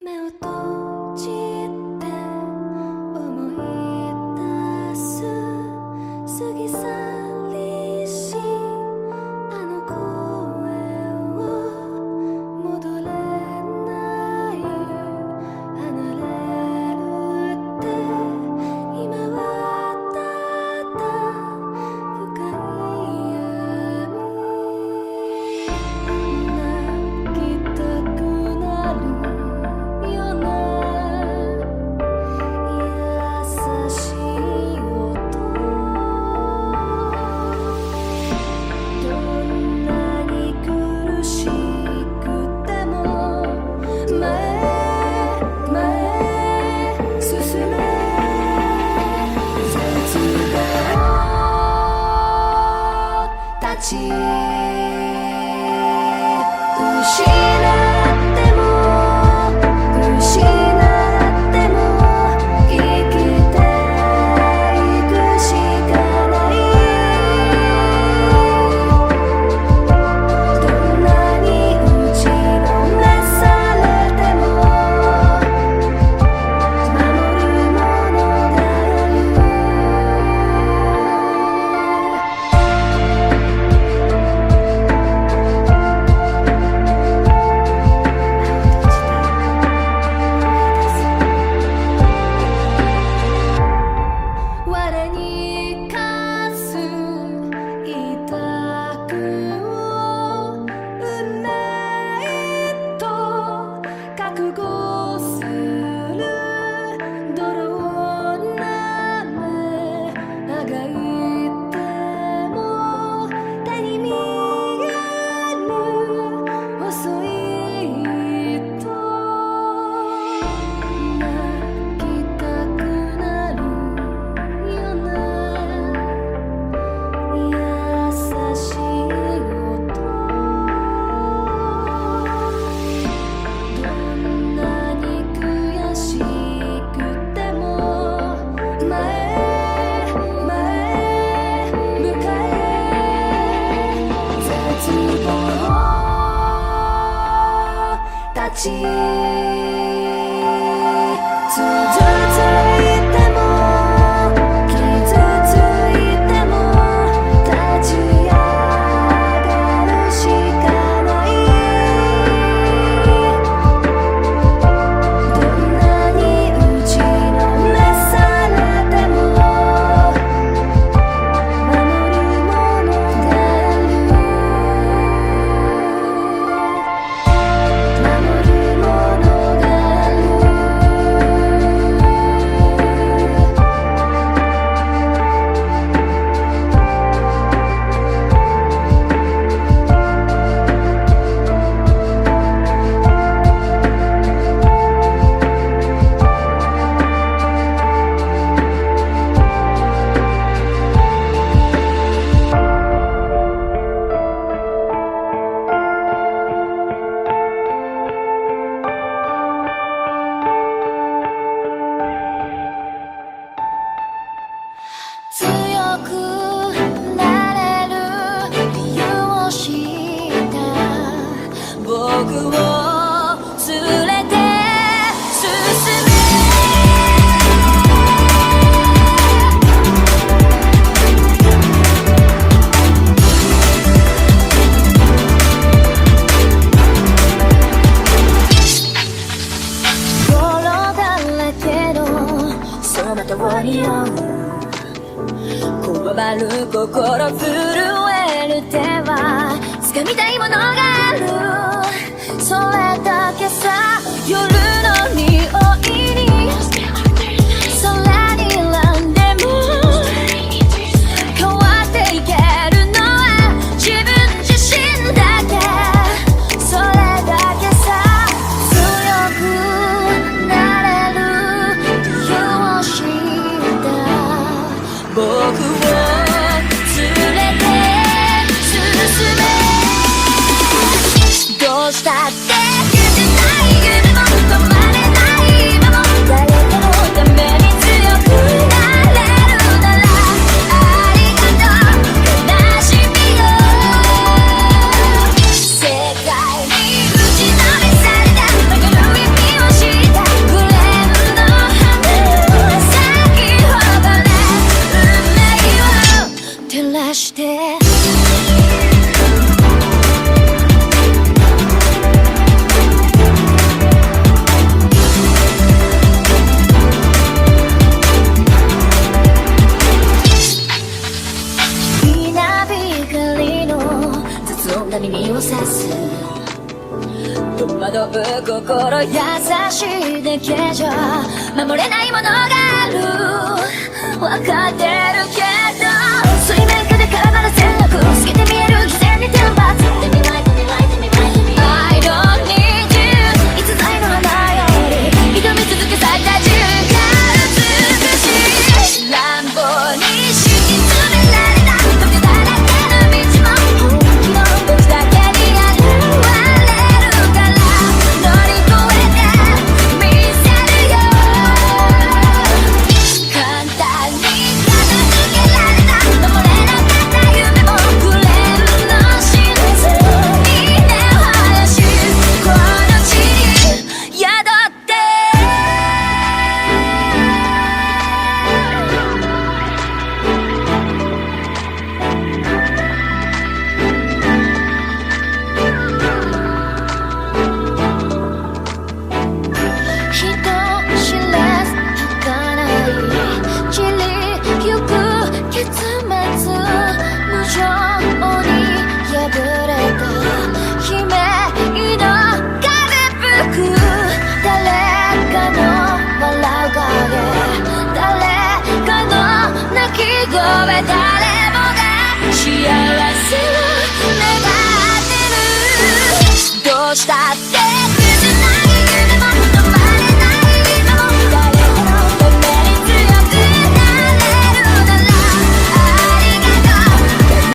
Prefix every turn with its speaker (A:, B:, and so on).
A: 目を閉じて思い出す過ぎ去りしあの声を戻れない離れるって今はただ深い闇泣きたくなるような優しい音どんなに苦しくても前へ進め絶望たち失っても失っても生きていくしかないどんなに打ちのめされても守るものがある我に課す委託を運命と覚悟する泥な目あがいても手に見えぬ遅いと泣きたくなるような優しい音どんなに悔しくても前へ向かえ絶望たち傷ついても傷ついても立ち上がるしかないどんなに打ちのめされても守るものがある守るものがある強くなれる理由を知った僕を連れて進め転がるけどその通りよこわばる心震える手は掴みたいものがあるそれだけさ夜の匂いに空に選んでも変わっていけるのは自分自身だけそれだけさ強くなれる理由を知った僕を連れて進めどうしたって消せない夢も心優しいだけじゃ守れないものがある分かってるけど水面下で絡まる戦略透けて見える偽善に天罰 Tell me why, tell me why, tell me why, tell me why I don't need you 逸材の花より挑み続け咲いた時間美しい乱暴に敷き詰められた時だらけの道も本気の僕だけに現れるから乗り越えてみせるよ簡単に片付けられた守れなかった夢もくれるの知れずに根を生やしこの地に宿って人知れず儚い散りゆく結末無情に破れた悲鳴の風吹く誰かの笑う影誰かの泣き声だ